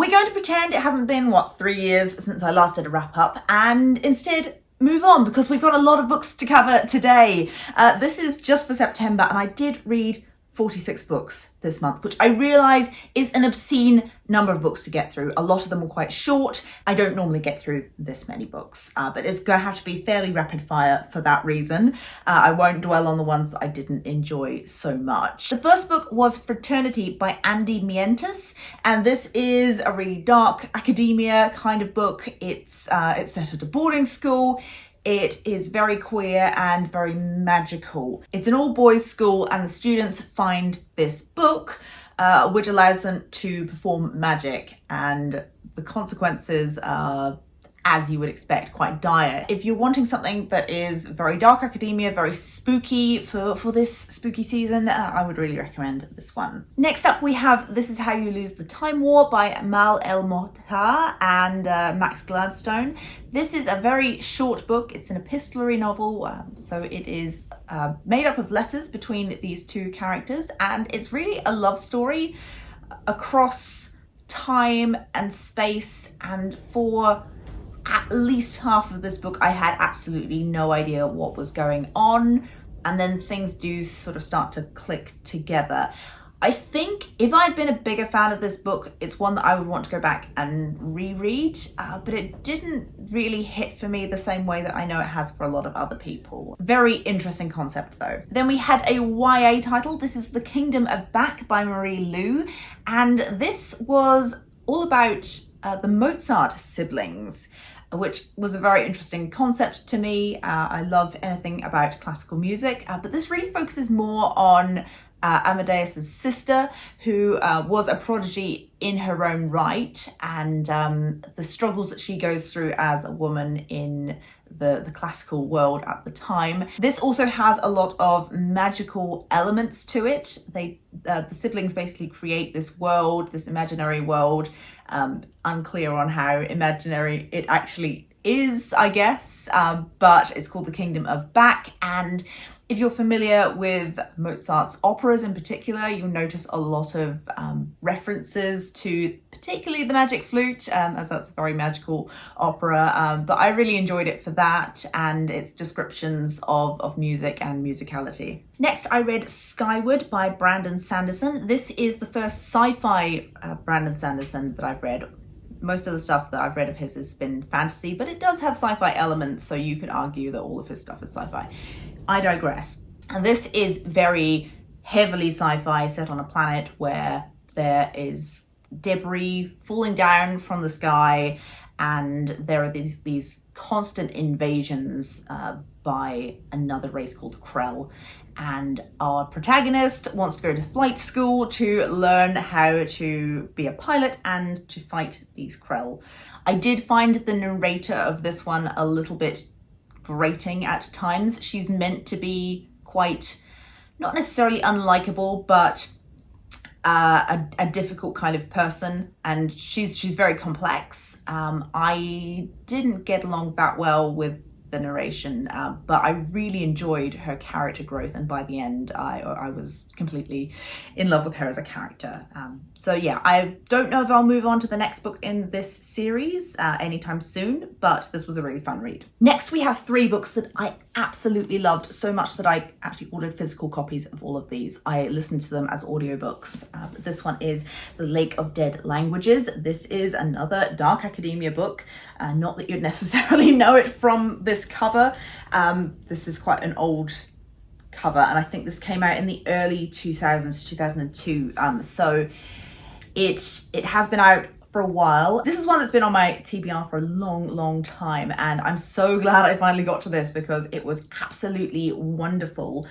We're going to pretend it hasn't been, 3 years since I last did a wrap up, and instead move on because we've got a lot of books to cover today. This is just for September, and I did read 46 books this month, which I realise is an obscene number of books to get through. A lot of them were quite short. I don't normally get through this many books, but it's going to have to be fairly rapid fire for that reason. I won't dwell on the ones that I didn't enjoy so much. The first book was Fraternity by Andy Mientus, and this is a really dark academia kind of book. It's set at a boarding school. It is very queer and very magical. It's an all-boys school, and the students find this book which allows them to perform magic, and the consequences are, as you would expect, quite dire. If you're wanting something that is very dark academia, very spooky for this spooky season, I would really recommend this one. Next up we have This Is How You Lose the Time War by Mal El Mohtar and Max Gladstone. This is a very short book. It's an epistolary novel, so it is made up of letters between these two characters, and it's really a love story across time and space, and for at least half of this book I had absolutely no idea what was going on, and then things do sort of start to click together. I think if I'd been a bigger fan of this book, it's one that I would want to go back and reread, but it didn't really hit for me the same way that I know it has for a lot of other people. Very interesting concept though. Then we had a YA title. This is The Kingdom of Back by Marie Lu, and this was all about the Mozart siblings, which was a very interesting concept to me. I love anything about classical music, but this really focuses more on Amadeus's sister, who was a prodigy in her own right, and the struggles that she goes through as a woman in the classical world at the time. This also has a lot of magical elements to it. The siblings basically create this world, this imaginary world, unclear on how imaginary it actually is, I guess, but it's called The Kingdom of Back. And if you're familiar with Mozart's operas in particular, you'll notice a lot of references to particularly the Magic Flute, as that's a very magical opera, but I really enjoyed it for that and its descriptions of music and musicality. Next, I read Skyward by Brandon Sanderson. This is the first sci-fi Brandon Sanderson that I've read. Most of the stuff that I've read of his has been fantasy, but it does have sci-fi elements, so you could argue that all of his stuff is sci-fi. I digress. And this is very heavily sci-fi, set on a planet where there is debris falling down from the sky, and there are these constant invasions by another race called Krell. And our protagonist wants to go to flight school to learn how to be a pilot and to fight these Krell. I did find the narrator of this one a little bit grating at times. She's meant to be quite, not necessarily unlikable, but a difficult kind of person, and she's very complex. I didn't get along that well with the narration, but I really enjoyed her character growth, and by the end I was completely in love with her as a character. So yeah, I don't know if I'll move on to the next book in this series anytime soon, but this was a really fun read. Next we have 3 books that I absolutely loved so much that I actually ordered physical copies of all of these. I listened to them as audiobooks. This one is The Lake of Dead Languages. This is another dark academia book, not that you'd necessarily know it from this cover. This is quite an old cover, and I think this came out in the early 2000s, 2002. So it has been out for a while. This is one that's been on my TBR for a long time, and I'm so glad I finally got to this because it was absolutely wonderful.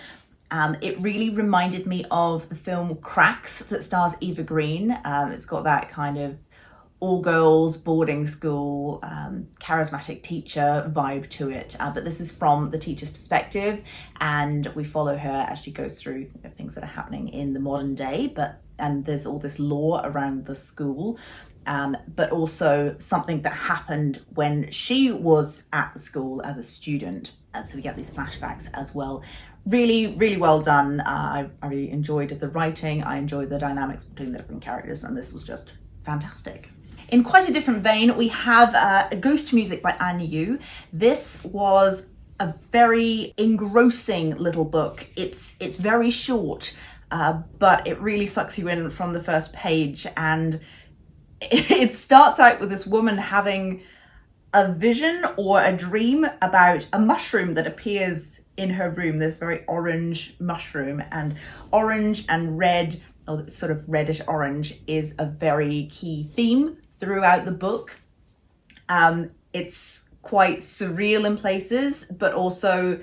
It really reminded me of the film Cracks that stars Eva Green. It's got that kind of all-girls boarding school, charismatic teacher vibe to it, but this is from the teacher's perspective, and we follow her as she goes through things that are happening in the modern day, and there's all this lore around the school, but also something that happened when she was at the school as a student. So we get these flashbacks as well. Really well done. I really enjoyed the writing. I enjoyed the dynamics between the different characters, and this was just fantastic. In quite a different vein, we have Ghost Music by Anne Yu. This was a very engrossing little book. It's very short, but it really sucks you in from the first page. And it starts out with this woman having a vision or a dream about a mushroom that appears in her room. This very orange mushroom, and orange and red, or sort of reddish orange, is a very key theme throughout the book. It's quite surreal in places, but also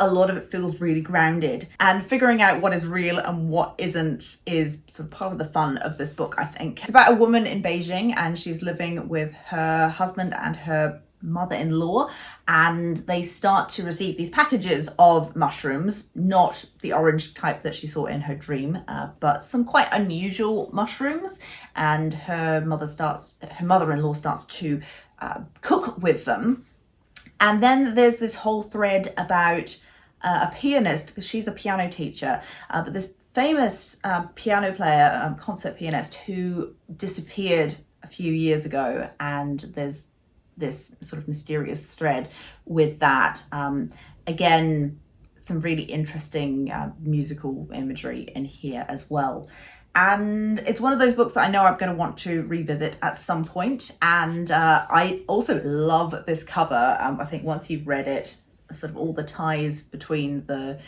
a lot of it feels really grounded. And figuring out what is real and what isn't is sort of part of the fun of this book, I think. It's about a woman in Beijing, and she's living with her husband and her mother-in-law, and they start to receive these packages of mushrooms, not the orange type that she saw in her dream, but some quite unusual mushrooms. And her mother-in-law starts to cook with them. And then there's this whole thread about a pianist, because she's a piano teacher, but this famous piano player, concert pianist, who disappeared a few years ago, and there's this sort of mysterious thread with that. Again, some really interesting musical imagery in here as well. And it's one of those books that I know I'm going to want to revisit at some point. And I also love this cover. I think once you've read it, sort of all the ties between the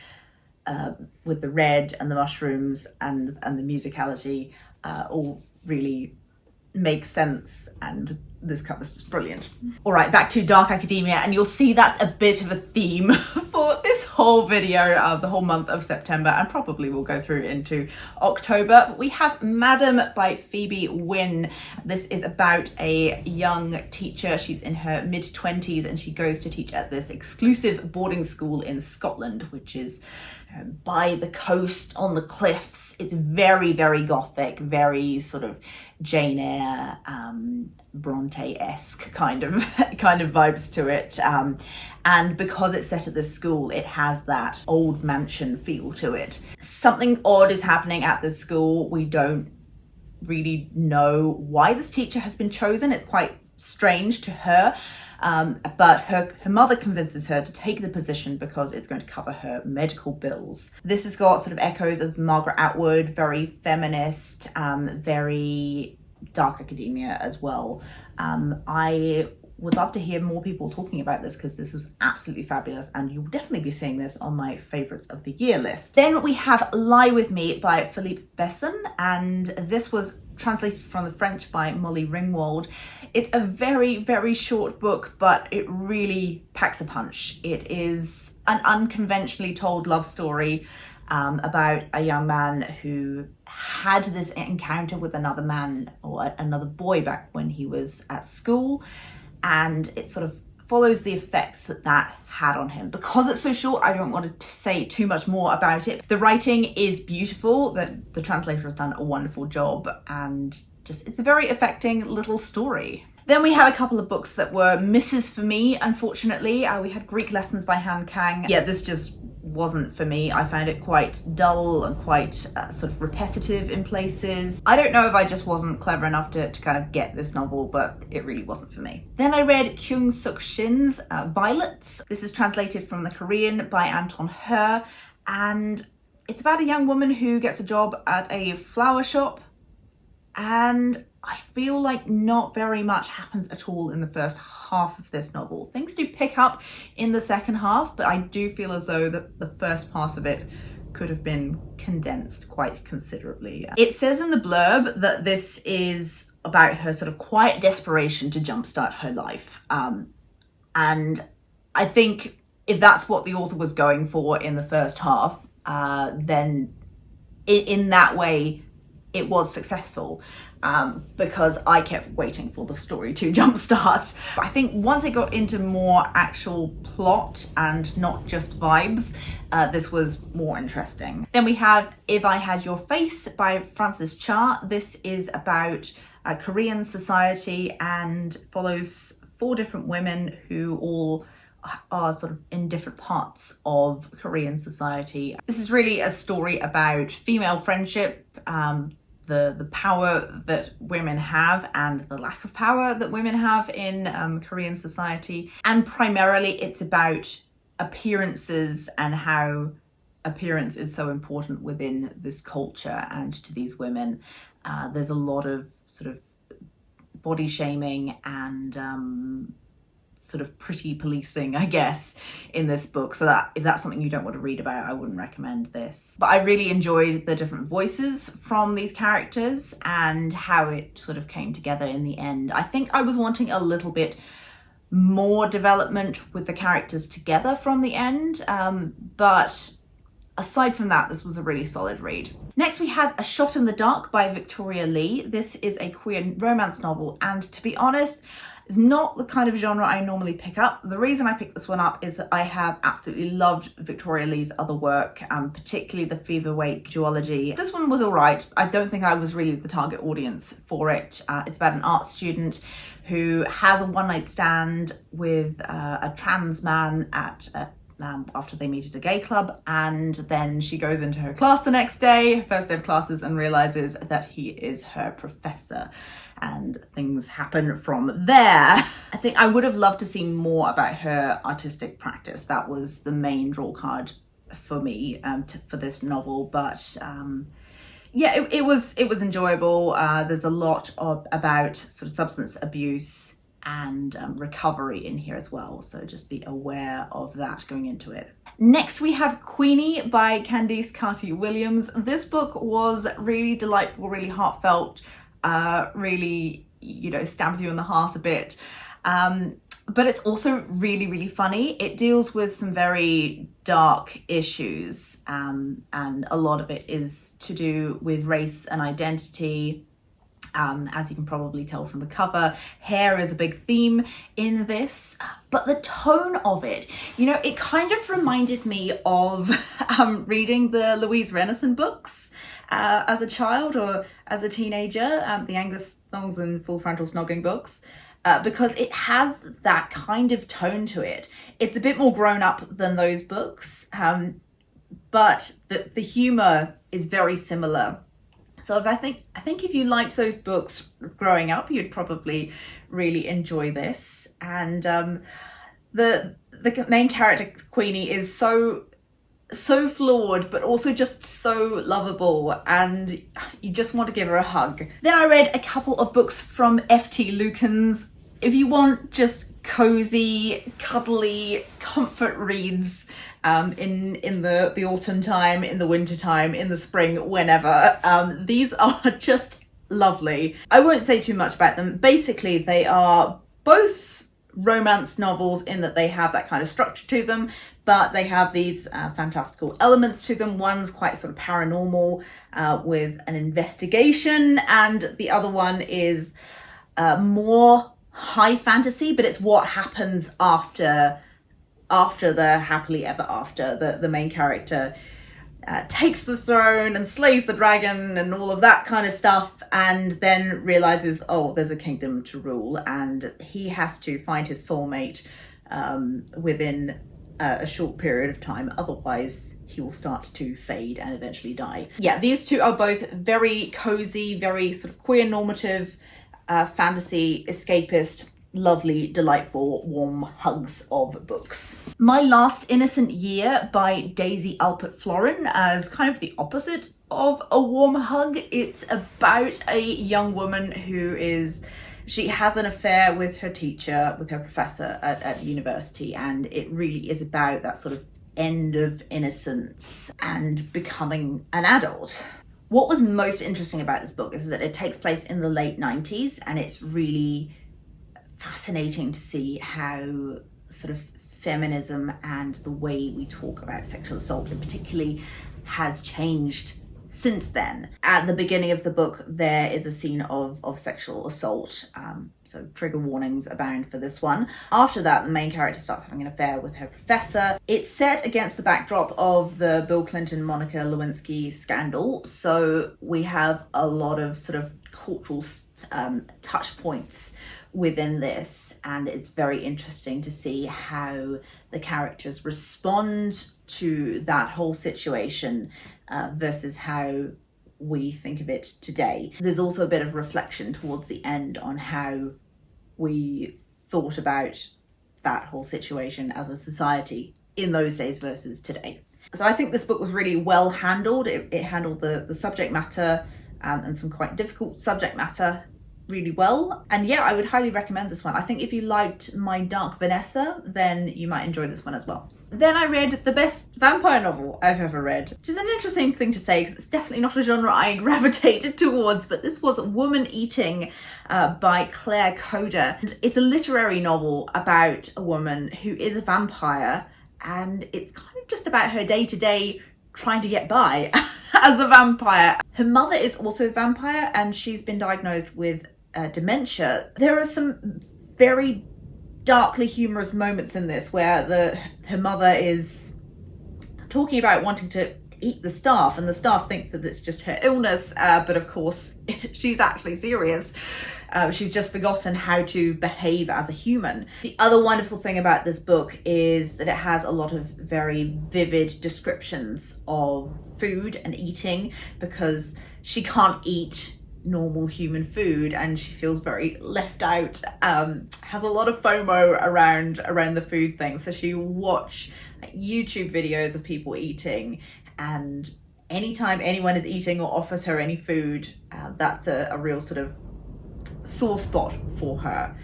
with the red and the mushrooms and the musicality all really make sense, and this cover's just brilliant. All right, back to Dark Academia, and you'll see that's a bit of a theme for this whole video of the whole month of September, and probably will go through into October. But we have Madam by Phoebe Wynne. This is about a young teacher. She's in her mid-20s, and she goes to teach at this exclusive boarding school in Scotland, which is by the coast on the cliffs. It's very, very gothic, very sort of Jane Eyre, Bronte-esque kind of vibes to it. And because it's set at this school, it has that old mansion feel to it. Something odd is happening at this school. We don't really know why this teacher has been chosen. It's quite strange to her. But her mother convinces her to take the position because it's going to cover her medical bills. This has got sort of echoes of Margaret Atwood, very feminist, very Dark Academia as well. I would love to hear more people talking about this, because this is absolutely fabulous, and you'll definitely be seeing this on my favourites of the year list. Then we have Lie With Me by Philippe Besson, and this was translated from the French by Molly Ringwald. It's a very, very short book, but it really packs a punch. It is an unconventionally told love story about a young man who had this encounter with another man, or another boy, back when he was at school, and it sort of follows the effects that had on him. Because it's so short, I don't want to say too much more about it. The writing is beautiful, the translator has done a wonderful job, and just it's a very affecting little story. Then we have a couple of books that were misses for me, unfortunately. We had Greek Lessons by Han Kang. Yeah, this just wasn't for me. I found it quite dull and quite sort of repetitive in places. I don't know if I just wasn't clever enough to kind of get this novel, but it really wasn't for me. Then I read Kyung Suk Shin's Violets. This is translated from the Korean by Anton He, and it's about a young woman who gets a job at a flower shop, and I feel like not very much happens at all in the first half of this novel. Things do pick up in the second half, but I do feel as though the first part of it could have been condensed quite considerably. It says in the blurb that this is about her sort of quiet desperation to jumpstart her life. And I think if that's what the author was going for in the first half, then in that way, it was successful, because I kept waiting for the story to jumpstart. I think once it got into more actual plot and not just vibes, this was more interesting. Then we have If I Had Your Face by Frances Cha. This is about Korean society and follows 4 different women who all are sort of in different parts of Korean society. This is really a story about female friendship, the power that women have and the lack of power that women have in Korean society. And primarily it's about appearances and how appearance is so important within this culture and to these women. There's a lot of sort of body shaming and sort of pretty policing, I guess, in this book. So that if that's something you don't want to read about, I wouldn't recommend this. But I really enjoyed the different voices from these characters and how it sort of came together in the end. I think I was wanting a little bit more development with the characters together from the end, but aside from that, this was a really solid read. Next, we had A Shot in the Dark by Victoria Lee. This is a queer romance novel, and to be honest, it's not the kind of genre I normally pick up. The reason I picked this one up is that I have absolutely loved Victoria Lee's other work, particularly the Fever Wake duology. This one was all right. I don't think I was really the target audience for it. It's about an art student who has a one-night stand with a trans man after they meet at a gay club, and then she goes into her class the next day, first day of classes, and realizes that he is her professor, and things happen from there. I think I would have loved to see more about her artistic practice. That was the main draw card for me for this novel, but yeah, it was enjoyable. There's a lot about sort of substance abuse and recovery in here as well, so just be aware of that going into it. Next, we have Queenie by Candice Carty-Williams. This book was really delightful, really heartfelt, really, you know, stabs you in the heart a bit, but it's also really, really funny. It deals with some very dark issues, and a lot of it is to do with race and identity. As you can probably tell from the cover, hair is a big theme in this, but the tone of it, you know, it kind of reminded me of reading the Louise Renison books as a child or as a teenager, the Angus Thongs and Full Frontal Snogging books, because it has that kind of tone to it. It's a bit more grown up than those books, but the humor is very similar. So I think if you liked those books growing up, you'd probably really enjoy this. And the main character, Queenie, is so flawed, but also just so lovable, and you just want to give her a hug. Then I read a couple of books from F.T. Lukens. If you want just cozy, cuddly comfort reads in the autumn time, in the winter time, in the spring, whenever, these are just lovely. I won't say too much about them. Basically, they are both romance novels in that they have that kind of structure to them, but they have these fantastical elements to them. One's quite sort of paranormal with an investigation, and the other one is more high fantasy, but it's what happens after the happily ever after. The main character takes the throne and slays the dragon and all of that kind of stuff, and then realizes, oh, there's a kingdom to rule, and he has to find his soulmate within a short period of time, otherwise he will start to fade and eventually die. Yeah, these two are both very cozy, very sort of queer normative, fantasy, escapist, lovely, delightful, warm hugs of books. My Last Innocent Year by Daisy Alpert Florin is kind of the opposite of a warm hug. It's about a young woman she has an affair with her teacher, with her professor at university, and it really is about that sort of end of innocence and becoming an adult. What was most interesting about this book is that it takes place in the late 90s, and it's really fascinating to see how sort of feminism and the way we talk about sexual assault in particularly has changed since then. At the beginning of the book, there is a scene of sexual assault, so trigger warnings abound for this one. After that, the main character starts having an affair with her professor. It's set against the backdrop of the Bill Clinton-Monica Lewinsky scandal, so we have a lot of sort of cultural touch points within this, and it's very interesting to see how the characters respond to that whole situation versus how we think of it today. There's also a bit of reflection towards the end on how we thought about that whole situation as a society in those days versus today. So I think this book was really well handled. It handled the subject matter and some quite difficult subject matter really well. And yeah, I would highly recommend this one. I think if you liked My Dark Vanessa, then you might enjoy this one as well. Then I read the best vampire novel I've ever read, which is an interesting thing to say because it's definitely not a genre I gravitated towards, but this was Woman Eating by Claire Coder. And it's a literary novel about a woman who is a vampire, and it's kind of just about her day-to-day trying to get by as a vampire. Her mother is also a vampire and she's been diagnosed with dementia. There are some very darkly humorous moments in this where her mother is talking about wanting to eat the staff, and the staff think that it's just her illness, but of course she's actually serious. She's just forgotten how to behave as a human. The other wonderful thing about this book is that it has a lot of very vivid descriptions of food and eating, because she can't eat normal human food and she feels very left out, has a lot of FOMO around the food thing. So she watch YouTube videos of people eating, and anytime anyone is eating or offers her any food, that's a real sort of sore spot for her.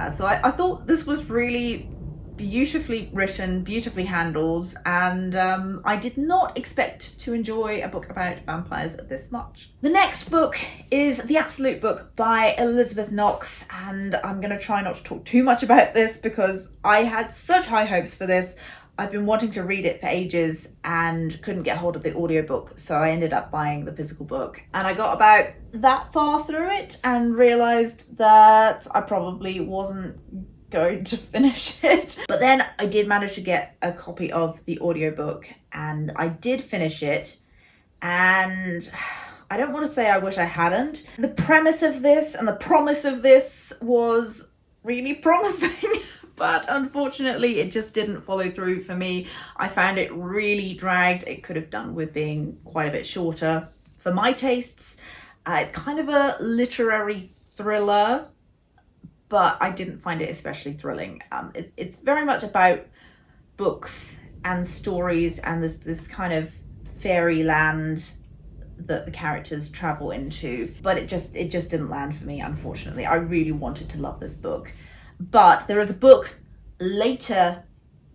So I thought this was really beautifully written, beautifully handled, and I did not expect to enjoy a book about vampires this much. The next book is The Absolute Book by Elizabeth Knox, and I'm going to try not to talk too much about this because I had such high hopes for this. I've been wanting to read it for ages and couldn't get hold of the audiobook, so I ended up buying the physical book. And I got about that far through it and realised that I probably wasn't going to finish it. But then I did manage to get a copy of the audiobook and I did finish it, and I don't want to say I wish I hadn't. The premise of this and the promise of this was really promising. But unfortunately, it just didn't follow through for me. I found it really dragged. It could have done with being quite a bit shorter for my tastes. It's kind of a literary thriller, but I didn't find it especially thrilling. It's very much about books and stories and this kind of fairyland that the characters travel into. But it just didn't land for me, unfortunately. I really wanted to love this book. But there is a book later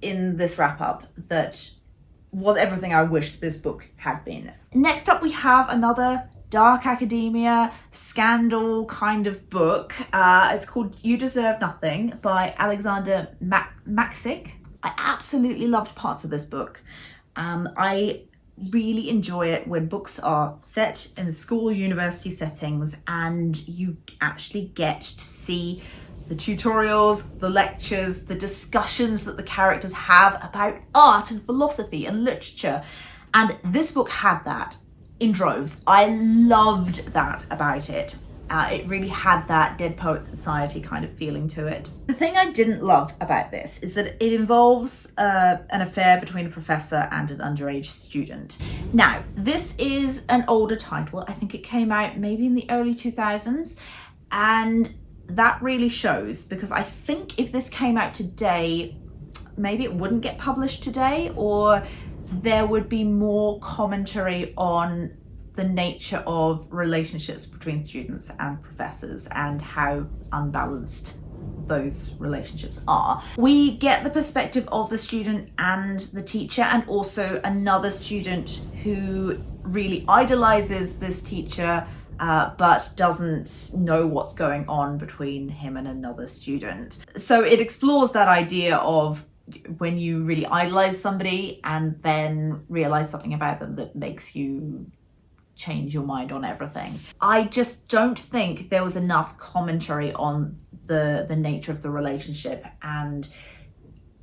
in this wrap-up that was everything I wished this book had been. Next up, we have another dark academia scandal kind of book. It's called You Deserve Nothing by Alexander Maxick. I absolutely loved parts of this book. I really enjoy it when books are set in school or university settings and you actually get to see the tutorials, the lectures, the discussions that the characters have about art and philosophy and literature. And this book had that in droves. I loved that about it. It really had that Dead Poets Society kind of feeling to it. The thing I didn't love about this is that it involves an affair between a professor and an underage student. Now, this is an older title. I think it came out maybe in the early 2000s. And that really shows, because I think if this came out today, maybe it wouldn't get published today, or there would be more commentary on the nature of relationships between students and professors and how unbalanced those relationships are. We get the perspective of the student and the teacher, and also another student who really idolizes this teacher but doesn't know what's going on between him and another student. So it explores that idea of when you really idolize somebody and then realize something about them that makes you change your mind on everything. I just don't think there was enough commentary on the nature of the relationship, and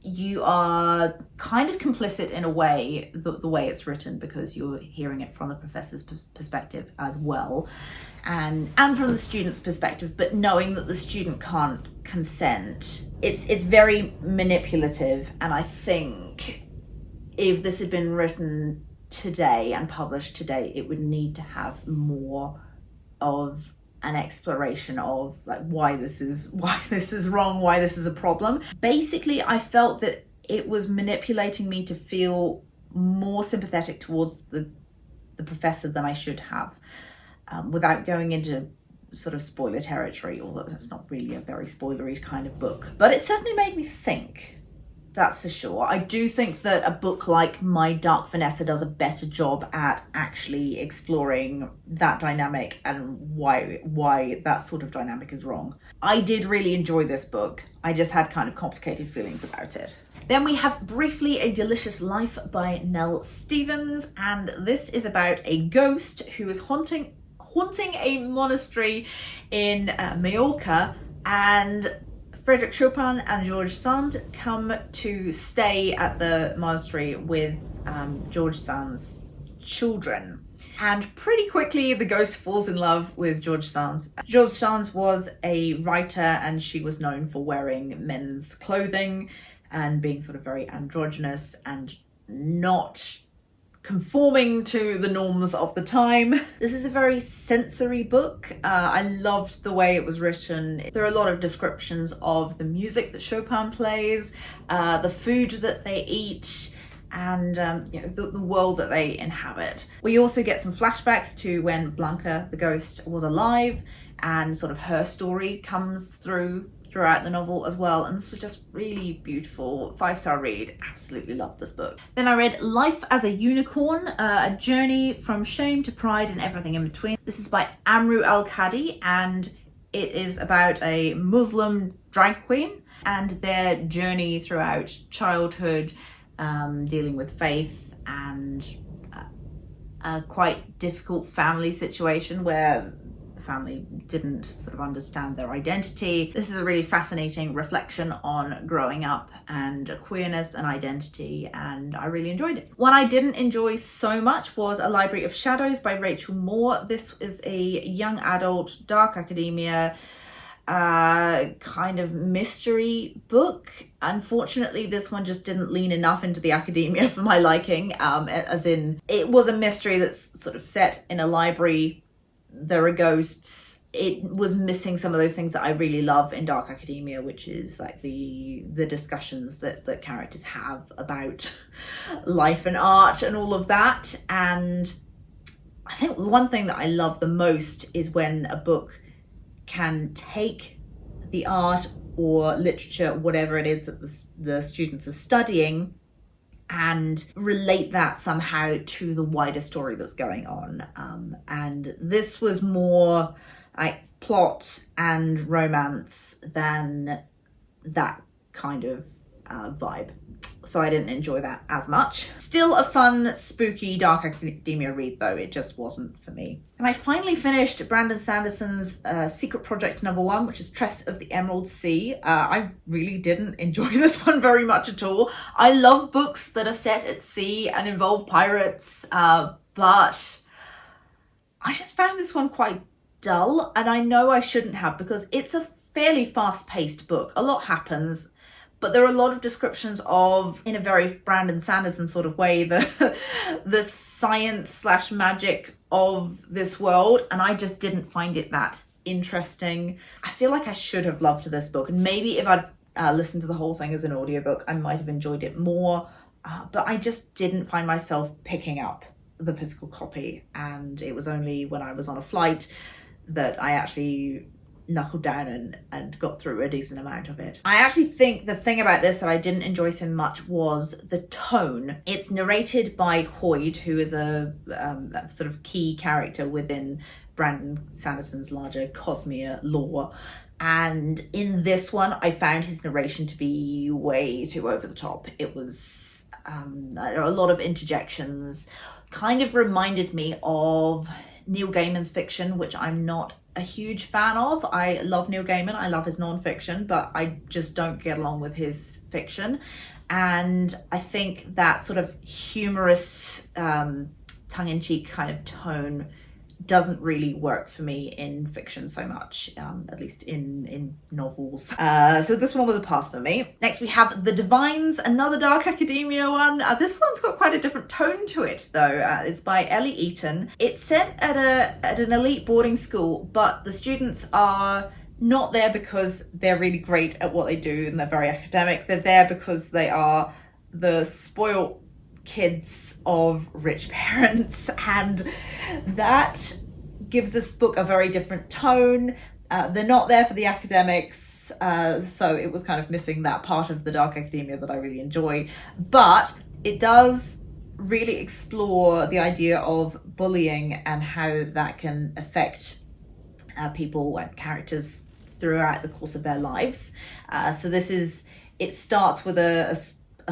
you are kind of complicit in a way, the way it's written, because you're hearing it from the professor's perspective as well, and from the student's perspective, but knowing that the student can't consent. It's very manipulative, and I think if this had been written today and published today, it would need to have more of an exploration of like why this is wrong, why this is a problem. Basically, I felt that it was manipulating me to feel more sympathetic towards the professor than I should have, without going into sort of spoiler territory, although it's not really a very spoilery kind of book. But it certainly made me think. That's for sure. I do think that a book like My Dark Vanessa does a better job at actually exploring that dynamic and why that sort of dynamic is wrong. I did really enjoy this book. I just had kind of complicated feelings about it. Then we have Briefly a Delicious Life by Nell Stevens, and this is about a ghost who is haunting a monastery in Majorca, and Frédéric Chopin and Georges Sand come to stay at the monastery with Georges Sand's children. And pretty quickly the ghost falls in love with Georges Sand. Georges Sand was a writer, and she was known for wearing men's clothing and being sort of very androgynous and not conforming to the norms of the time. This is a very sensory book. I loved the way it was written. There are a lot of descriptions of the music that Chopin plays, the food that they eat, and the world that they inhabit. We also get some flashbacks to when Blanca, the ghost, was alive, and sort of her story comes throughout the novel as well, and this was just really beautiful. 5-star read. Absolutely loved this book. Then I read Life as a Unicorn, a journey from shame to pride and everything in between. This is by Amru Al-Kadi, and it is about a Muslim drag queen and their journey throughout childhood, dealing with faith and a quite difficult family situation where family didn't sort of understand their identity. This is a really fascinating reflection on growing up and queerness and identity, and I really enjoyed it. One I didn't enjoy so much was A Library of Shadows by Rachel Moore. This is a young adult, dark academia, kind of mystery book. Unfortunately, this one just didn't lean enough into the academia for my liking, as in it was a mystery that's sort of set in a library. There are ghosts. It was missing some of those things that I really love in dark academia, which is like the discussions that characters have about life and art and all of that. And I think one thing that I love the most is when a book can take the art or literature, whatever it is that the students are studying, and relate that somehow to the wider story that's going on. And this was more like plot and romance than that kind of vibe. So I didn't enjoy that as much. Still a fun, spooky, dark academia read though. It just wasn't for me. And I finally finished Brandon Sanderson's secret project #1, which is Tress of the Emerald Sea. I really didn't enjoy this one very much at all. I love books that are set at sea and involve pirates, but I just found this one quite dull, and I know I shouldn't have, because it's a fairly fast-paced book. A lot happens, but there are a lot of descriptions of, in a very Brandon Sanderson sort of way, the science / magic of this world, and I just didn't find it that interesting. I feel like I should have loved this book, and maybe if I'd listened to the whole thing as an audiobook, I might have enjoyed it more, but I just didn't find myself picking up the physical copy, and it was only when I was on a flight that I actually knuckled down and got through a decent amount of it. I actually think the thing about this that I didn't enjoy so much was the tone. It's narrated by Hoyd, who is a sort of key character within Brandon Sanderson's larger Cosmere lore. And in this one, I found his narration to be way too over the top. It was a lot of interjections, kind of reminded me of Neil Gaiman's fiction, which I'm not a huge fan of. I love Neil Gaiman, I love his non-fiction, but I just don't get along with his fiction. And I think that sort of humorous, tongue-in-cheek kind of tone doesn't really work for me in fiction so much, at least in novels. So this one was a pass for me. Next we have The Divines, another dark academia one. This one's got quite a different tone to it though. It's by Ellie Eaton. It's set at an elite boarding school, but the students are not there because they're really great at what they do and they're very academic. They're there because they are the spoiled kids of rich parents, and that gives this book a very different tone. They're not there for the academics, so it was kind of missing that part of the dark academia that I really enjoy, but it does really explore the idea of bullying and how that can affect people and characters throughout the course of their lives. So it starts with a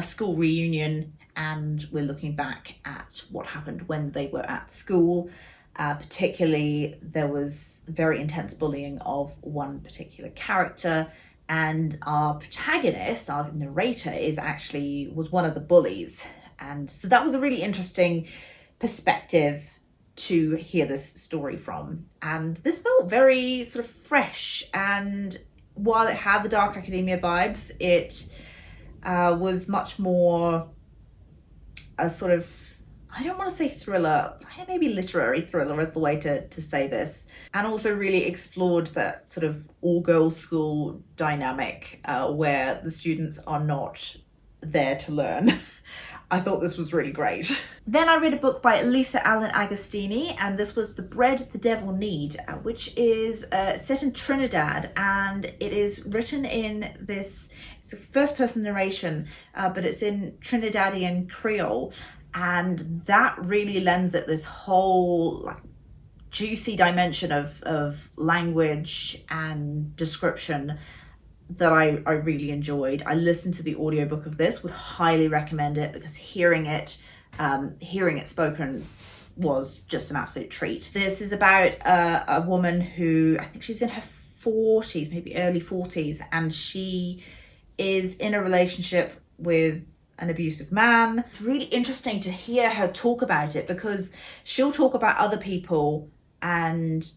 school reunion, and we're looking back at what happened when they were at school. Particularly, there was very intense bullying of one particular character, and our protagonist, our narrator, was one of the bullies. And so that was a really interesting perspective to hear this story from. And this felt very sort of fresh, and while it had the dark academia vibes, it was much more a sort of, I don't want to say thriller, maybe literary thriller is the way to say this, and also really explored that sort of all-girls school dynamic where the students are not there to learn. I thought this was really great. Then I read a book by Lisa Allen Agostini, and this was The Bread the Devil Need, which is set in Trinidad, and it is written in this, it's a first-person narration, but it's in Trinidadian Creole, and that really lends it this whole juicy dimension of language and description that I really enjoyed. I listened to the audiobook of this, would highly recommend it, because hearing it spoken was just an absolute treat. This is about a woman who, I think she's in her 40s, maybe early 40s, and she is in a relationship with an abusive man. It's really interesting to hear her talk about it, because she'll talk about other people and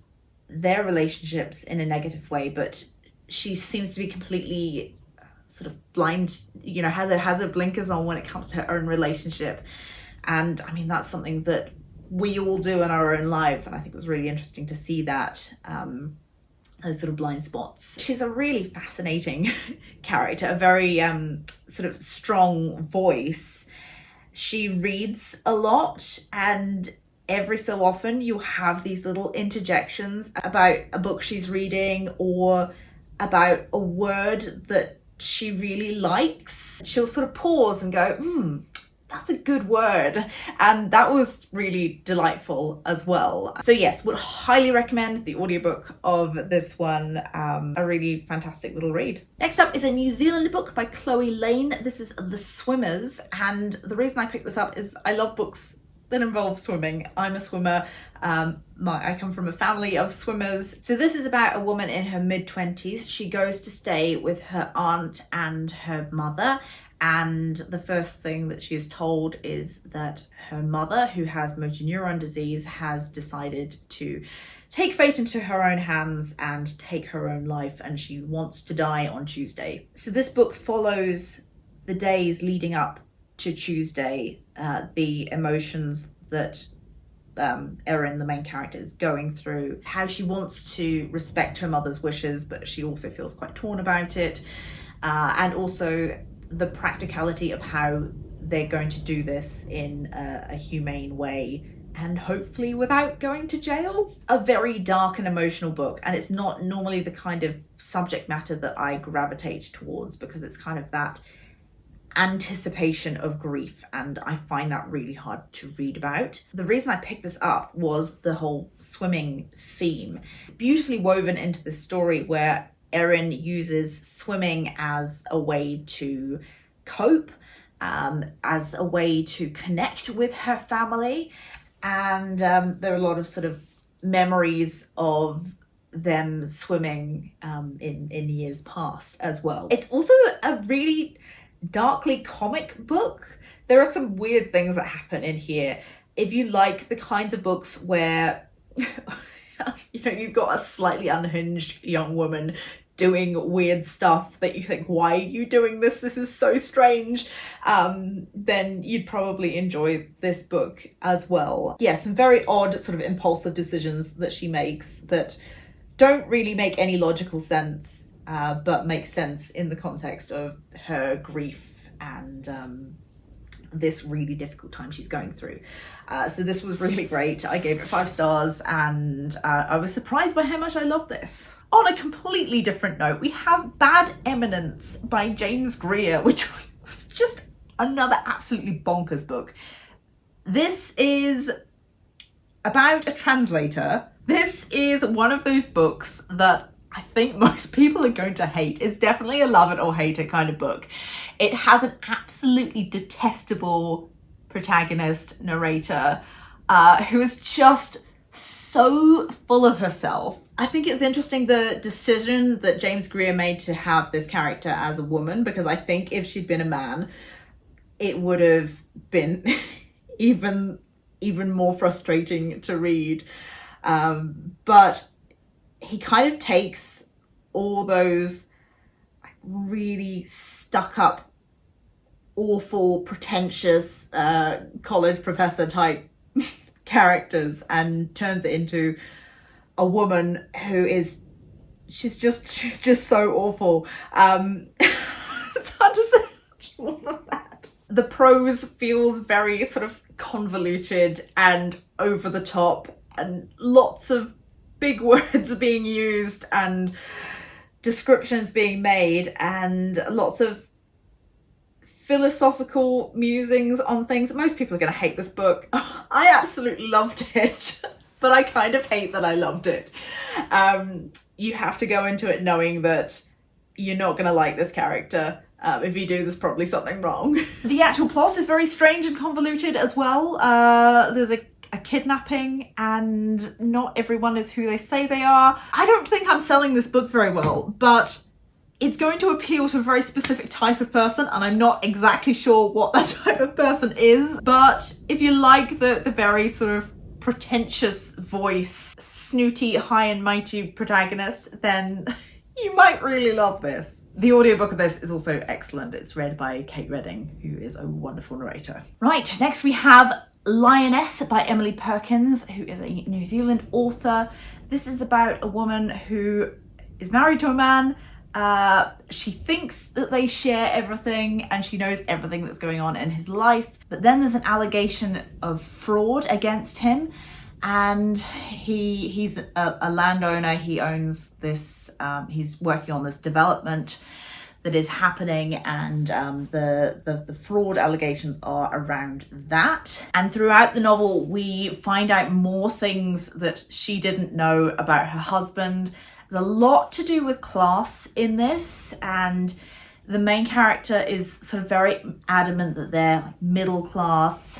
their relationships in a negative way, but she seems to be completely sort of blind, has her blinkers on when it comes to her own relationship. And I mean, that's something that we all do in our own lives, and I think it was really interesting to see that, those sort of blind spots. She's a really fascinating character, a very sort of strong voice. She reads a lot, and every so often you'll have these little interjections about a book she's reading or about a word that she really likes. She'll sort of pause and go, that's a good word. And that was really delightful as well. So yes, would highly recommend the audiobook of this one. A really fantastic little read. Next up is a New Zealand book by Chloe Lane. This is The Swimmers. And the reason I picked this up is I love books that involve swimming. I'm a swimmer. I come from a family of swimmers. So this is about a woman in her mid-20s. She goes to stay with her aunt and her mother, and the first thing that she is told is that her mother, who has motor neuron disease, has decided to take fate into her own hands and take her own life, and she wants to die on Tuesday. So this book follows the days leading up to Tuesday, the emotions that Erin, the main character, is going through, how she wants to respect her mother's wishes, but she also feels quite torn about it, and also the practicality of how they're going to do this in a humane way, and hopefully without going to jail. A very dark and emotional book, and it's not normally the kind of subject matter that I gravitate towards, because it's kind of that anticipation of grief, and I find that really hard to read about. The reason I picked this up was the whole swimming theme. It's beautifully woven into the story, where Erin uses swimming as a way to cope, as a way to connect with her family, and there are a lot of sort of memories of them swimming in years past as well. It's also a really darkly comic book. There are some weird things that happen in here. If you like the kinds of books where you've got a slightly unhinged young woman doing weird stuff that you think, why are you doing this? This is so strange. Then you'd probably enjoy this book as well. Yeah, some very odd sort of impulsive decisions that she makes that don't really make any logical sense, but make sense in the context of her grief and this really difficult time she's going through. So this was really great. I gave it 5 stars, and I was surprised by how much I love this. On a completely different note, we have Bad Eminence by James Greer, which was just another absolutely bonkers book. This is about a translator. This is one of those books that I think most people are going to hate. It's definitely a love it or hate it kind of book. It has an absolutely detestable protagonist narrator who is just so full of herself. I think it's interesting the decision that James Greer made to have this character as a woman, because I think if she'd been a man, it would have been even more frustrating to read. But he kind of takes all those really stuck up, awful, pretentious college professor type characters and turns it into a woman who is she's just so awful. It's hard to say much more than that. The prose feels very sort of convoluted and over the top, and lots of big words being used and descriptions being made, and lots of philosophical musings on things. Most people are going to hate this book. I absolutely loved it, but I kind of hate that I loved it. You have to go into it knowing that you're not going to like this character. If you do, there's probably something wrong. The actual plot is very strange and convoluted as well. There's a kidnapping, and not everyone is who they say they are. I don't think I'm selling this book very well, but it's going to appeal to a very specific type of person, and I'm not exactly sure what that type of person is. But if you like the very sort of pretentious voice, snooty, high and mighty protagonist, then you might really love this. The audiobook of this is also excellent. It's read by Kate Redding, who is a wonderful narrator. Right, next we have Lioness by Emily Perkins, who is a New Zealand author. This is about a woman who is married to a man. She thinks that they share everything and she knows everything that's going on in his life, but then there's an allegation of fraud against him, and he's a landowner. He owns this, he's working on this development that is happening, and the fraud allegations are around that. And throughout the novel we find out more things that she didn't know about her husband. There's a lot to do with class in this, and the main character is sort of very adamant that they're like middle class,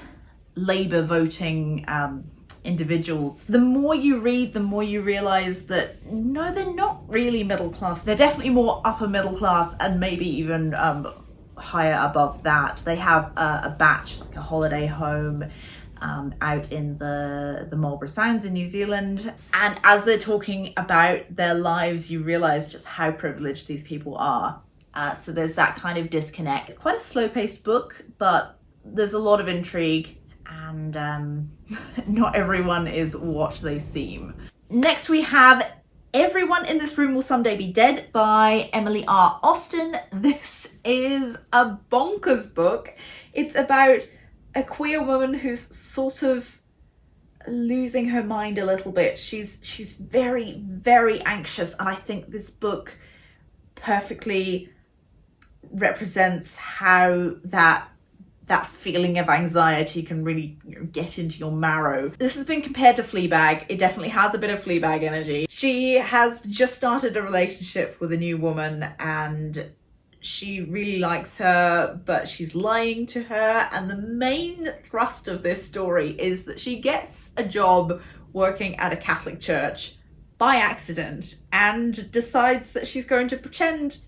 Labour voting individuals. The more you read, the more you realise that no, they're not really middle class. They're definitely more upper middle class, and maybe even higher above that. They have a batch, like a holiday home, out in the Marlborough Sounds in New Zealand, and as they're talking about their lives, you realise just how privileged these people are. So there's that kind of disconnect. It's quite a slow-paced book, but there's a lot of intrigue, and not everyone is what they seem. Next we have Everyone in This Room Will Someday Be Dead by Emily R. Austin. This is a bonkers book. It's about a queer woman who's sort of losing her mind a little bit. She's very, very anxious, and I think this book perfectly represents how that feeling of anxiety can really get into your marrow. This has been compared to Fleabag. It definitely has a bit of Fleabag energy. She has just started a relationship with a new woman, and she really likes her, but she's lying to her. And the main thrust of this story is that she gets a job working at a Catholic church by accident and decides that she's going to pretend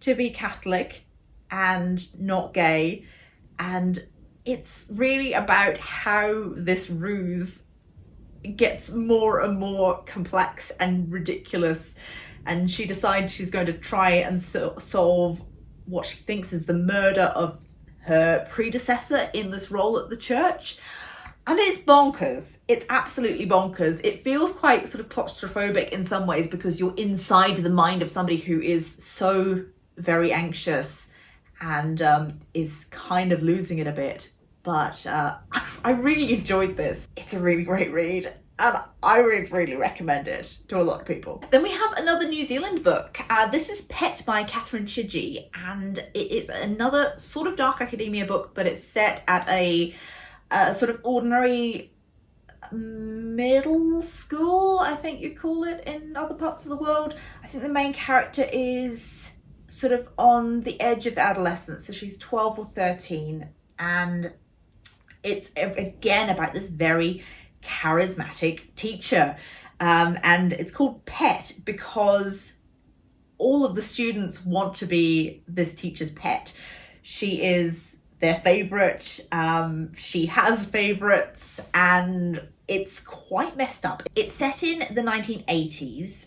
to be Catholic and not gay. And it's really about how this ruse gets more and more complex and ridiculous, and she decides she's going to try and solve what she thinks is the murder of her predecessor in this role at the church. And it's bonkers. It's absolutely bonkers. It feels quite sort of claustrophobic in some ways because you're inside the mind of somebody who is so very anxious and is kind of losing it a bit. But I really enjoyed this. It's a really great read, and I would really recommend it to a lot of people. Then we have another New Zealand book. This is Pet by Catherine Chidgey, and it is another sort of dark academia book, but it's set at a sort of ordinary middle school, I think you call it in other parts of the world. I think the main character is sort of on the edge of adolescence, so she's 12 or 13, and it's again about this very charismatic teacher, and it's called Pet because all of the students want to be this teacher's pet. She is their favorite. She has favorites, and it's quite messed up. It's set in the 1980s,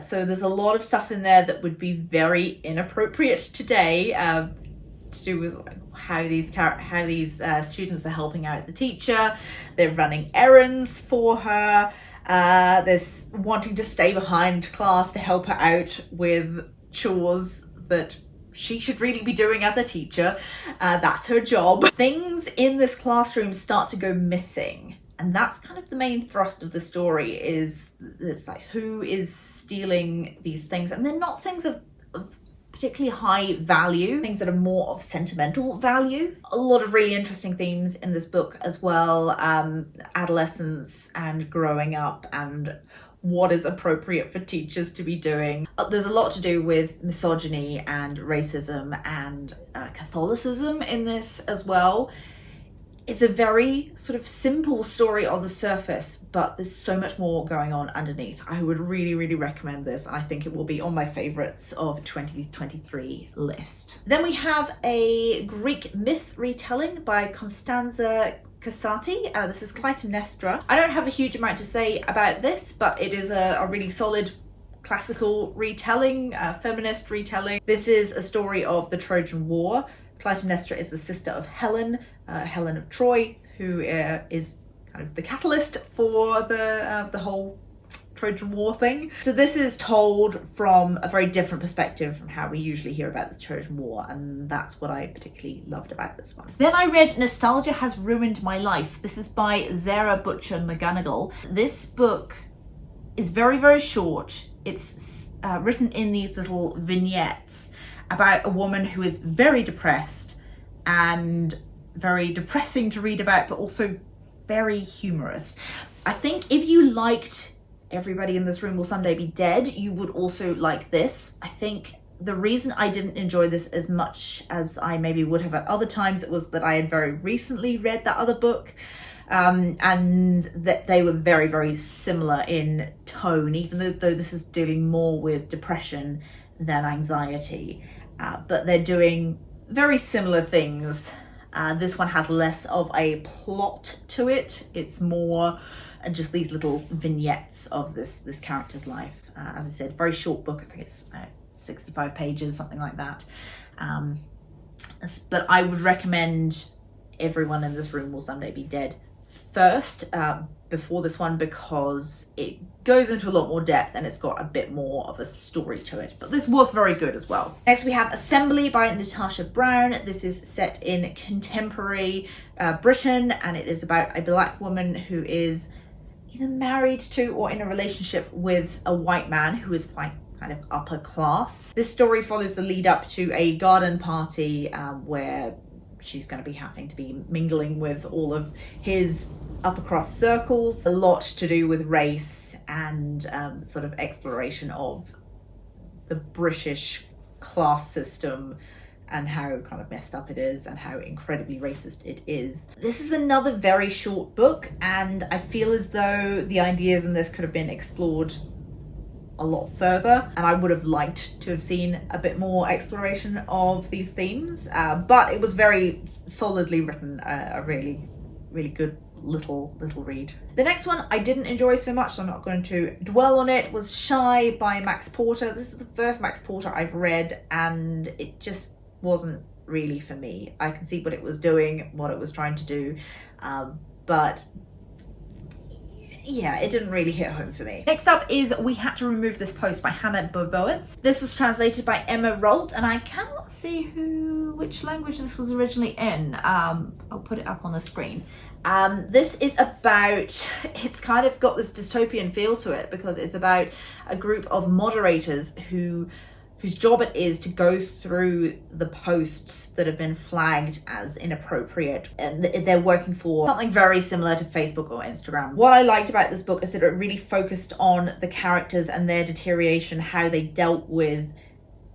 so there's a lot of stuff in there that would be very inappropriate today, to do with how these students are helping out the teacher. They're running errands for her. There's wanting to stay behind class to help her out with chores that she should really be doing as a teacher. That's her job. Things in this classroom start to go missing, and that's kind of the main thrust of the story. Is it's like, who is stealing these things? And they're not things of particularly high value, things that are more of sentimental value. A lot of really interesting themes in this book as well. Adolescence and growing up and what is appropriate for teachers to be doing. There's a lot to do with misogyny and racism and Catholicism in this as well. It's a very sort of simple story on the surface, but there's so much more going on underneath. I would really, really recommend this, and I think it will be on my favorites of 2023 list. Then we have a Greek myth retelling by Constanza Casati. This is Clayton Nestra. I don't have a huge amount to say about this, but it is a really solid classical retelling, feminist retelling. This is a story of the Trojan War. Clytemnestra is the sister of Helen, Helen of Troy, who is kind of the catalyst for the whole Trojan War thing. So this is told from a very different perspective from how we usually hear about the Trojan War, and that's what I particularly loved about this one. Then I read Nostalgia Has Ruined My Life. This is by Zara Butcher McGonagall. This book is very, very short. It's written in these little vignettes about a woman who is very depressed and very depressing to read about, but also very humorous. I think if you liked Everybody in This Room Will Someday Be Dead, you would also like this. I think the reason I didn't enjoy this as much as I maybe would have at other times, it was that I had very recently read that other book, and that they were very, very similar in tone, even though this is dealing more with depression than anxiety, but they're doing very similar things. This one has less of a plot to it. It's more just these little vignettes of this character's life. As I said, very short book. I think it's 65 pages, something like that. But I would recommend Everyone in This Room Will Someday Be Dead first, before this one, because it goes into a lot more depth and it's got a bit more of a story to it. But this was very good as well. Next we have Assembly by Natasha Brown. This is set in contemporary Britain, and it is about a black woman who is either married to or in a relationship with a white man who is quite kind of upper class. This story follows the lead up to a garden party where she's going to be having to be mingling with all of his upper class circles. A lot to do with race and sort of exploration of the British class system and how kind of messed up it is and how incredibly racist it is. This is another very short book, and I feel as though the ideas in this could have been explored a lot further, and I would have liked to have seen a bit more exploration of these themes, but it was very solidly written, a really, really good little read. The next one I didn't enjoy so much, so I'm not going to dwell on it, was Shy by Max Porter. This is the first Max Porter I've read, and it just wasn't really for me. I can see what it was doing, what it was trying to do, but yeah, it didn't really hit home for me. Next up is We Had to Remove This Post by Hannah Bovowitz. This was translated by Emma Rolt, and I cannot see which language this was originally in. I'll put it up on the screen. This is about, it's kind of got this dystopian feel to it, because it's about a group of moderators whose job it is to go through the posts that have been flagged as inappropriate, and they're working for something very similar to Facebook or Instagram. What I liked about this book is that it really focused on the characters and their deterioration, how they dealt with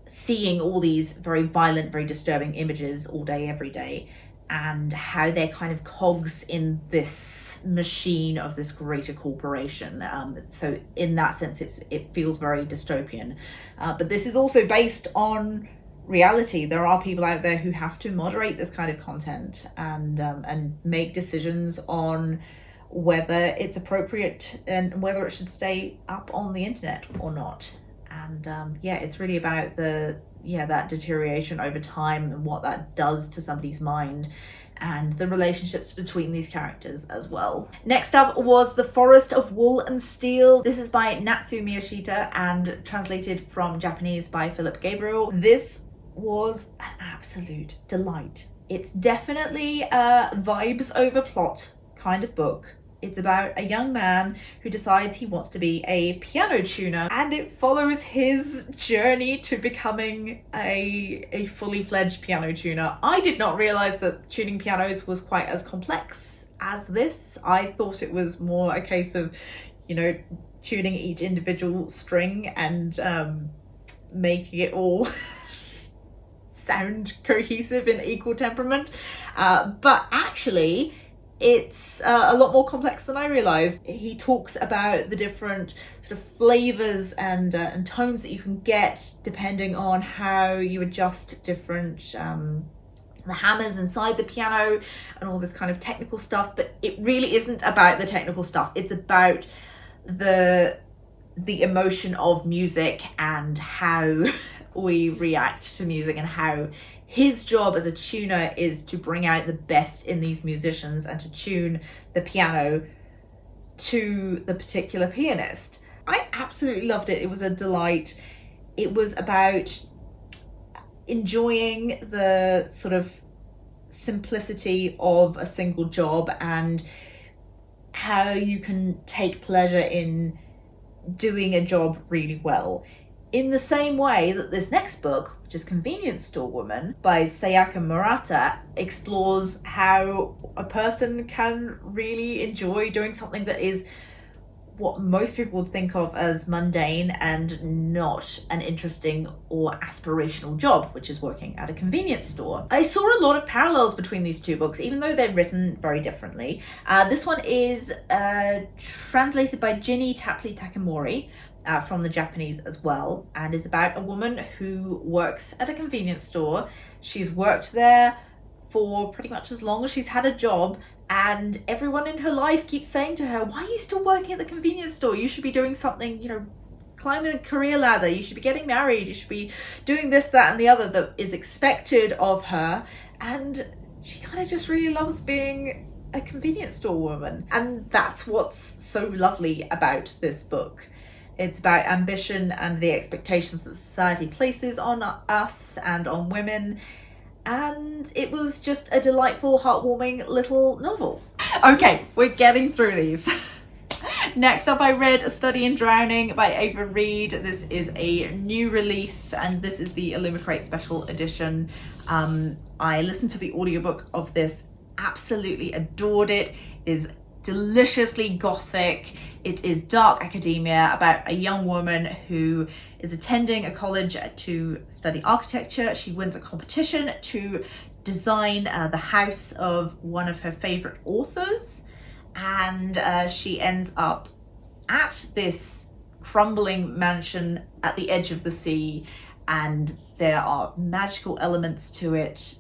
seeing all these very violent, very disturbing images all day, every day, and how they're kind of cogs in this machine of this greater corporation. So in that sense, it feels very dystopian. But this is also based on reality. There are people out there who have to moderate this kind of content and make decisions on whether it's appropriate and whether it should stay up on the internet or not. And yeah, it's really about that deterioration over time and what that does to somebody's mind, and the relationships between these characters as well. Next up was The Forest of Wool and Steel. This is by Natsu Miyashita and translated from Japanese by Philip Gabriel. This was an absolute delight. It's definitely a vibes over plot kind of book. It's about a young man who decides he wants to be a piano tuner, and it follows his journey to becoming a fully fledged piano tuner. I did not realize that tuning pianos was quite as complex as this. I thought it was more a case of, tuning each individual string and making it all sound cohesive in equal temperament. But actually, it's a lot more complex than I realized. He talks about the different sort of flavors and tones that you can get depending on how you adjust different the hammers inside the piano and all this kind of technical stuff. But it really isn't about the technical stuff. It's about the emotion of music and how we react to music, and how his job as a tuner is to bring out the best in these musicians and to tune the piano to the particular pianist. I absolutely loved it. It was a delight. It was about enjoying the sort of simplicity of a single job and how you can take pleasure in doing a job really well. In the same way that this next book, which is Convenience Store Woman by Sayaka Murata, explores how a person can really enjoy doing something that is what most people would think of as mundane and not an interesting or aspirational job, which is working at a convenience store. I saw a lot of parallels between these two books, even though they're written very differently. This one is translated by Ginny Tapley Takamori, from the Japanese as well, and is about a woman who works at a convenience store. She's worked there for pretty much as long as she's had a job, and everyone in her life keeps saying to her, why are you still working at the convenience store? You should be doing something, climbing a career ladder, you should be getting married, you should be doing this, that and the other that is expected of her. And she kind of just really loves being a convenience store woman, and that's what's so lovely about this book. It's about ambition and the expectations that society places on us and on women. And it was just a delightful, heartwarming little novel. Okay, we're getting through these. Next up, I read A Study in Drowning by Ava Reed. This is a new release, and this is the Illumicrate special edition. I listened to the audiobook of this, absolutely adored it. It is deliciously gothic. It is dark academia about a young woman who is attending a college to study architecture. She wins a competition to design the house of one of her favorite authors, and she ends up at this crumbling mansion at the edge of the sea, and there are magical elements to it.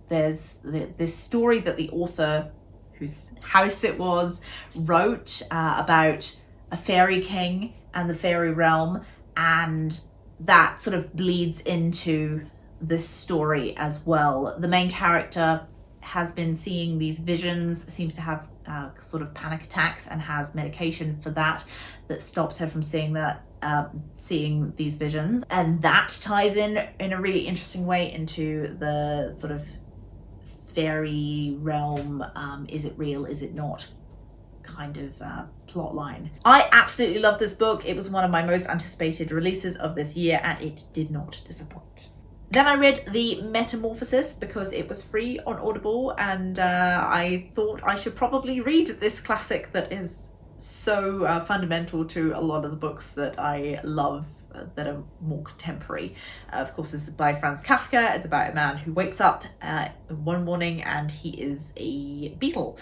There's this story that the author whose house it was, wrote about a fairy king and the fairy realm, and that sort of bleeds into this story as well. The main character has been seeing these visions, seems to have sort of panic attacks, and has medication for that stops her from seeing these visions, and that ties in a really interesting way into the sort of fairy realm, is it real, is it not, kind of plot line. I absolutely love this book. It was one of my most anticipated releases of this year, and it did not disappoint. Then I read The Metamorphosis because it was free on Audible, and I thought I should probably read this classic that is so fundamental to a lot of the books that I love that are more contemporary. Of course, this is by Franz Kafka. It's about a man who wakes up one morning and he is a beetle.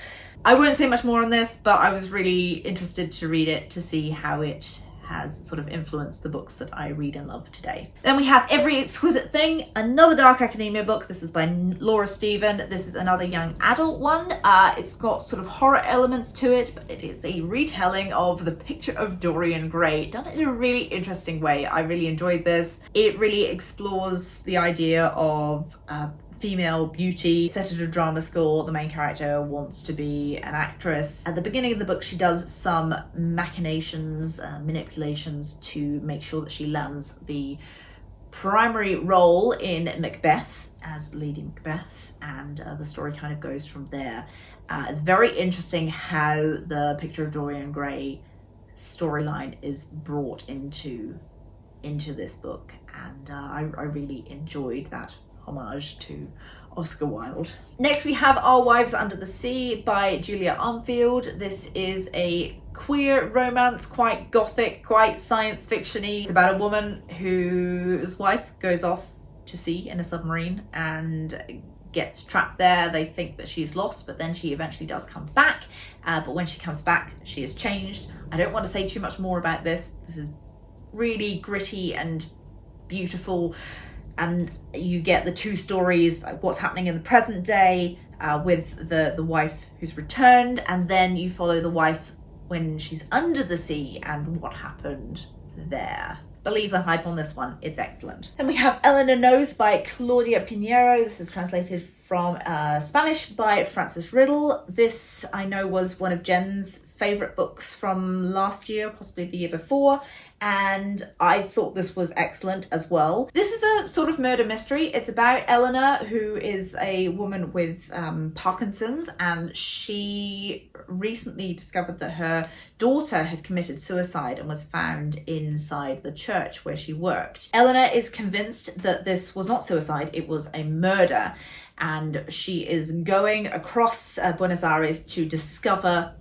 I won't say much more on this, but I was really interested to read it to see how it has sort of influenced the books that I read and love today. Then we have Every Exquisite Thing, another dark academia book. This is by Laura Stephen. This is another young adult one. It's got sort of horror elements to it, but it is a retelling of The Picture of Dorian Gray, done in a really interesting way. I really enjoyed this. It really explores the idea of female beauty. Set at a drama school, the main character wants to be an actress. At the beginning of the book, she does some machinations, manipulations to make sure that she lands the primary role in Macbeth as Lady Macbeth, and the story kind of goes from there. It's very interesting how the Picture of Dorian Gray storyline is brought into this book, and I really enjoyed that homage to Oscar Wilde. Next we have Our Wives Under the Sea by Julia Armfield. This is a queer romance, quite gothic, quite science fiction-y. It's about a woman whose wife goes off to sea in a submarine and gets trapped there. They think that she's lost, but then she eventually does come back. But when she comes back, she has changed. I don't want to say too much more about this. This is really gritty and beautiful, and you get the two stories, like what's happening in the present day with the wife who's returned, and then you follow the wife when she's under the sea and what happened there. Believe the hype on this one, it's excellent. Then we have Eleanor Knows by Claudia Pinheiro. This is translated from Spanish by Frances Riddle. This I know was one of Jen's favourite books from last year, possibly the year before, and I thought this was excellent as well. This is a sort of murder mystery. It's about Eleanor, who is a woman with Parkinson's, and she recently discovered that her daughter had committed suicide and was found inside the church where she worked. Eleanor is convinced that this was not suicide, it was a murder, and she is going across Buenos Aires to discover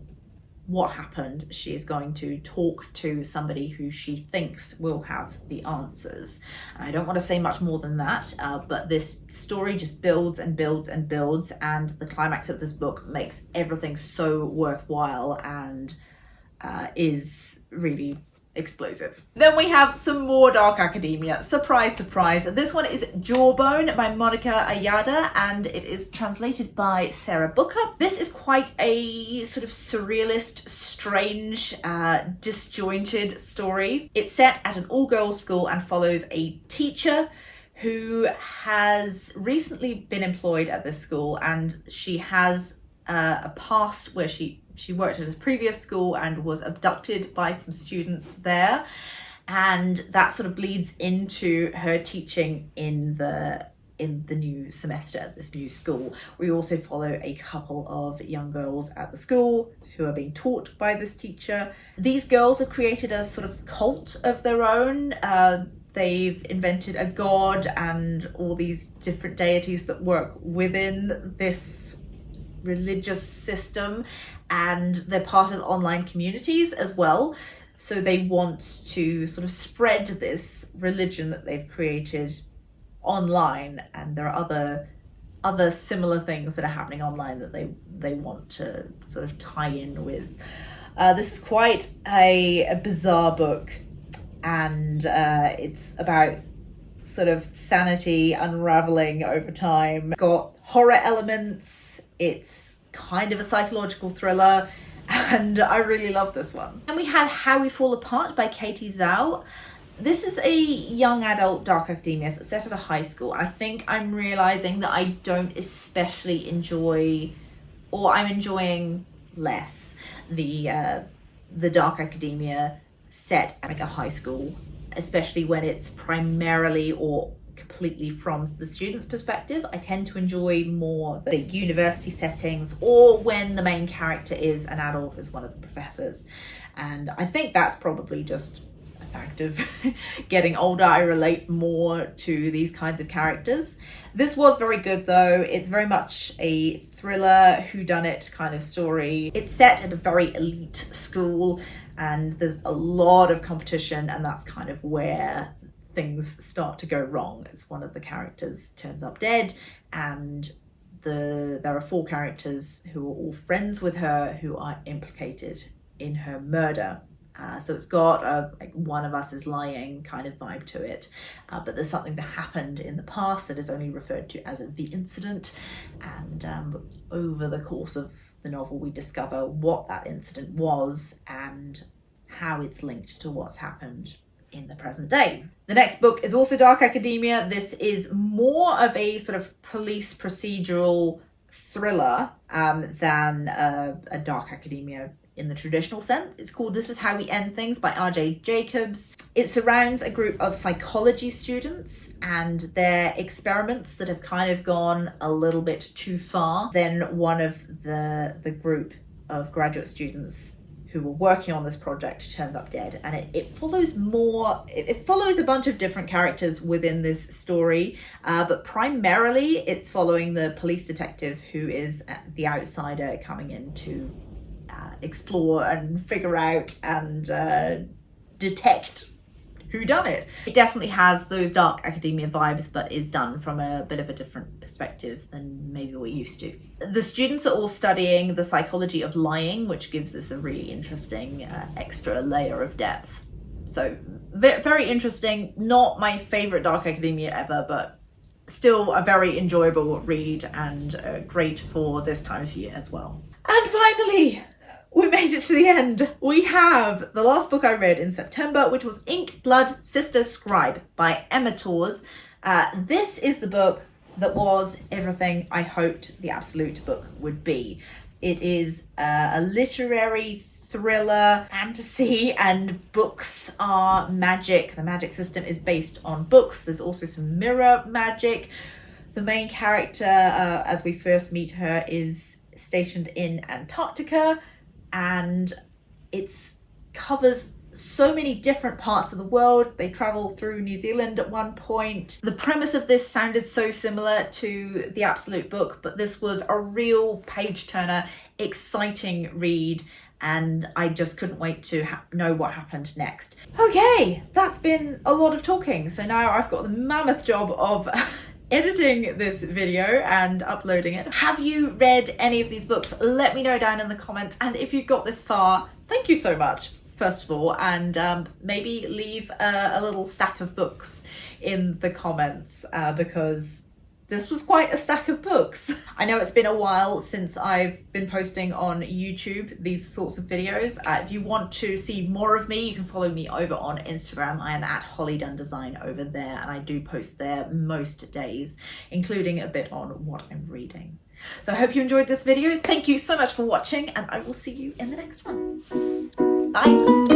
what happened. She is going to talk to somebody who she thinks will have the answers. And I don't want to say much more than that, but this story just builds and builds and builds, and the climax of this book makes everything so worthwhile and is really explosive. Then we have some more dark academia. Surprise, surprise. This one is Jawbone by Monica Ayada, and it is translated by Sarah Booker. This is quite a sort of surrealist, strange, disjointed story. It's set at an all-girls school and follows a teacher who has recently been employed at this school, and she has a past where she worked at a previous school and was abducted by some students there, and that sort of bleeds into her teaching in the new semester at this new school. We also follow a couple of young girls at the school who are being taught by this teacher. These girls have created a sort of cult of their own. They've invented a god and all these different deities that work within this religious system, and they're part of online communities as well. So they want to sort of spread this religion that they've created online, and there are other similar things that are happening online that they want to sort of tie in with. This is quite a bizarre book, and it's about sort of sanity unraveling over time. It's got horror elements, it's kind of a psychological thriller, and I really love this one. And we had How We Fall Apart by Katie Zhao. This is a young adult dark academia, so set at a high school. I think I'm realizing that I don't especially enjoy, or I'm enjoying less, the dark academia set at like a high school, especially when it's primarily or completely from the student's perspective. I tend to enjoy more the university settings, or when the main character is an adult, as one of the professors. And I think that's probably just a fact of getting older. I relate more to these kinds of characters. This was very good though. It's very much a thriller whodunit kind of story. It's set at a very elite school, and there's a lot of competition, and that's kind of where things start to go wrong, as one of the characters turns up dead, and there are 4 characters who are all friends with her who are implicated in her murder. So it's got a like one of us is lying kind of vibe to it, but there's something that happened in the past that is only referred to as the incident, and over the course of the novel we discover what that incident was and how it's linked to what's happened in the present day. The next book is also dark academia. This is more of a sort of police procedural thriller than a dark academia in the traditional sense. It's called This Is How We End Things by R.J. Jacobs. It surrounds a group of psychology students and their experiments that have kind of gone a little bit too far. Then one of the group of graduate students who were working on this project turns up dead, and it follows a bunch of different characters within this story, but primarily it's following the police detective who is the outsider coming in to explore and figure out and detect who done it. It definitely has those dark academia vibes, but is done from a bit of a different perspective than maybe we're used to. The students are all studying the psychology of lying, which gives this a really interesting extra layer of depth. So very interesting. Not my favorite dark academia ever, but still a very enjoyable read, and great for this time of year as well. And finally, we made it to the end. We have the last book I read in September, which was Ink, Blood, Sister, Scribe by Emma Tors. This is the book that was everything I hoped the Absolute book would be. It is a literary thriller, fantasy, and books are magic. The magic system is based on books. There's also some mirror magic. The main character, as we first meet her, is stationed in Antarctica, and it covers so many different parts of the world. They travel through New Zealand at one point. The premise of this sounded so similar to the Absolute book, but this was a real page turner, exciting read, and I just couldn't wait to know what happened next. Okay, that's been a lot of talking, so now I've got the mammoth job of editing this video and uploading it. Have you read any of these books? Let me know down in the comments, and if you've got this far, thank you so much, first of all, and maybe leave a little stack of books in the comments, because this was quite a stack of books. I know it's been a while since I've been posting on YouTube these sorts of videos. If you want to see more of me, you can follow me over on Instagram. I am at Holly Dunn Design over there, and I do post there most days, including a bit on what I'm reading. So I hope you enjoyed this video. Thank you so much for watching, and I will see you in the next one. Bye.